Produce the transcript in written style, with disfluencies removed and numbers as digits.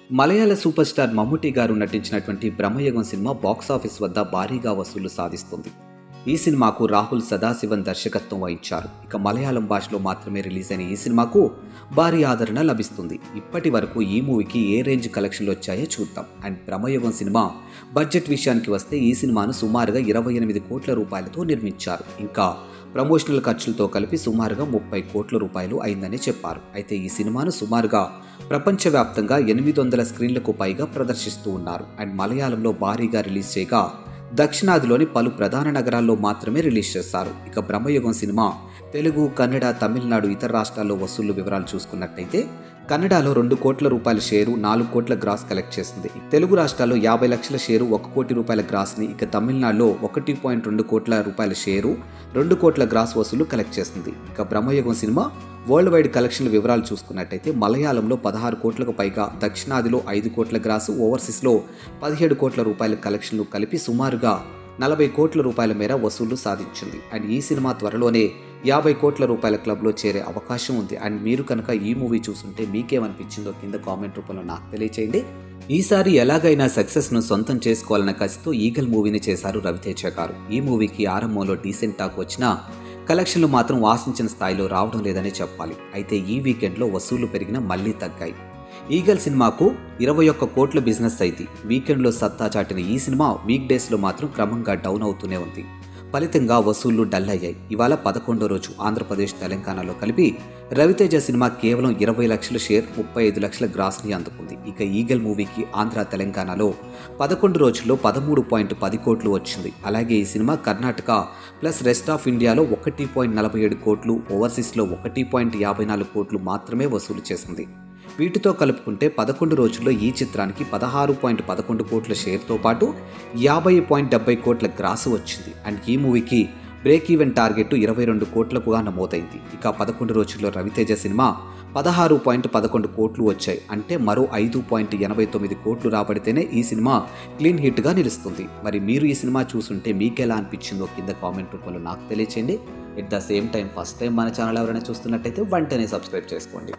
మలయాళ super star Mammootty గారు నటించినటువంటి Bramayugam cinema box office వద్ద భారీగా వసూళ్లు సాధిస్తుంది. ఈ సినిమాకు రాహుల్ సదాశివన్ దర్శకత్వం వహించారు. ఇక మలయాళం భాషలో మాత్రమే రిలీజ్ అయిన ఈ సినిమాకు భారీ ఆదరణ లభిస్తుంది. ఇప్పటి వరకు ఈ మూవీకి ఏ రేంజ్ కలెక్షన్లు వచ్చాయో చూద్దాం. అండ్ బ్రహ్మయుగం సినిమా బడ్జెట్ విషయానికి వస్తే ఈ సినిమాను సుమారుగా 28 కోట్ల రూపాయలతో నిర్మించారు. ఇంకా ప్రమోషనల్ ఖర్చులతో కలిపి సుమారుగా 30 కోట్ల రూపాయలు అయిందని చెప్పారు. అయితే ఈ సినిమాను సుమారుగా ప్రపంచవ్యాప్తంగా 800 స్క్రీన్లకు పైగా ప్రదర్శిస్తూ ఉన్నారు. అండ్ మలయాళంలో భారీగా రిలీజ్ చేయగా దక్షిణాదిలోని పలు ప్రధాన నగరాల్లో మాత్రమే రిలీజ్ చేస్తారు. ఇక బ్రహ్మయుగం సినిమా తెలుగు, కన్నడ, తమిళనాడు, ఇతర రాష్ట్రాల్లో వసూళ్లు వివరాలు చూసుకున్నట్టయితే కన్నడలో 2 కోట్ల రూపాయల షేరు 4 కోట్ల గ్రాస్ కలెక్ట్ చేసింది. తెలుగు రాష్ట్రాల్లో 50 లక్షల షేరు 1 కోటి రూపాయల గ్రాస్ని, ఇక తమిళనాడులో 1.2 కోట్ల రూపాయల షేరు 2 కోట్ల గ్రాస్ వసూలు కలెక్ట్ చేసింది. ఇక బ్రహ్మయుగం సినిమా వరల్డ్ వైడ్ కలెక్షన్ల వివరాలు చూసుకున్నట్టయితే మలయాళంలో 16 కోట్లకు పైగా, దక్షిణాదిలో 5 కోట్ల గ్రాసు, ఓవర్సీస్లో 17 కోట్ల రూపాయల కలెక్షన్లు కలిపి సుమారుగా 40 కోట్ల రూపాయల మేర వసూళ్లు సాధించింది. అండ్ ఈ సినిమా త్వరలోనే 50 కోట్ల రూపాయల క్లబ్లో చేరే అవకాశం ఉంది. అండ్ మీరు కనుక ఈ మూవీ చూస్తుంటే మీకేమనిపించిందో కింద కామెంట్ రూపంలో నాకు తెలియచేయండి. ఈసారి ఎలాగైనా సక్సెస్ను సొంతం చేసుకోవాలన్న కసితో ఈగల్ మూవీని చేశారు రవితేజ గారు. ఈ మూవీకి ఆరంభంలో డీసెంట్ టాక్ వచ్చినా కలెక్షన్లు మాత్రం ఆశించిన స్థాయిలో రావడం లేదని చెప్పాలి. అయితే ఈ వీకెండ్లో వసూళ్లు పెరిగినా మళ్లీ తగ్గాయి. ఈగల్ సినిమాకు 21 కోట్ల బిజినెస్ అయింది. వీకెండ్లో సత్తా చాటిన ఈ సినిమా వీక్ డేస్లో మాత్రం క్రమంగా డౌన్ అవుతూనే ఉంది. ఫలితంగా వసూళ్లు డల్ అయ్యాయి. ఇవాళ 11వ రోజు ఆంధ్రప్రదేశ్, తెలంగాణలో కలిపి రవితేజ సినిమా కేవలం 20 లక్షల షేర్ 35 లక్షల గ్రాస్ని అందుకుంది. ఇక ఈగల్ మూవీకి ఆంధ్ర, తెలంగాణలో 11 రోజుల్లో 13.10 కోట్లు వచ్చింది. అలాగే ఈ cinema Karnataka plus rest of ఇండియాలో 1.47 కోట్లు, ఓవర్సీస్లో 1.54 కోట్లు మాత్రమే వసూలు చేసింది. వీటితో కలుపుకుంటే 11 రోజుల్లో ఈ చిత్రానికి 16.11 కోట్ల షేర్తో పాటు 50.70 కోట్ల గ్రాసు వచ్చింది. అండ్ ఈ మూవీకి బ్రేక్ ఈవెన్ టార్గెట్ 22 కోట్లకుగా నమోదైంది. ఇక 11 రోజుల్లో రవితేజ సినిమా 16.11 కోట్లు వచ్చాయి. అంటే మరో 5.89 కోట్లు రాబడితేనే ఈ సినిమా క్లీన్ హిట్గా నిలుస్తుంది. మరి మీరు ఈ సినిమా చూసుంటే మీకెలా అనిపించిందో కింద కామెంట్ రూపంలో నాకు తెలియచేయండి. At the same time first time మన ఛానల్ ఎవరైనా చూస్తున్నట్టయితే వెంటనే సబ్స్క్రైబ్ చేసుకోండి.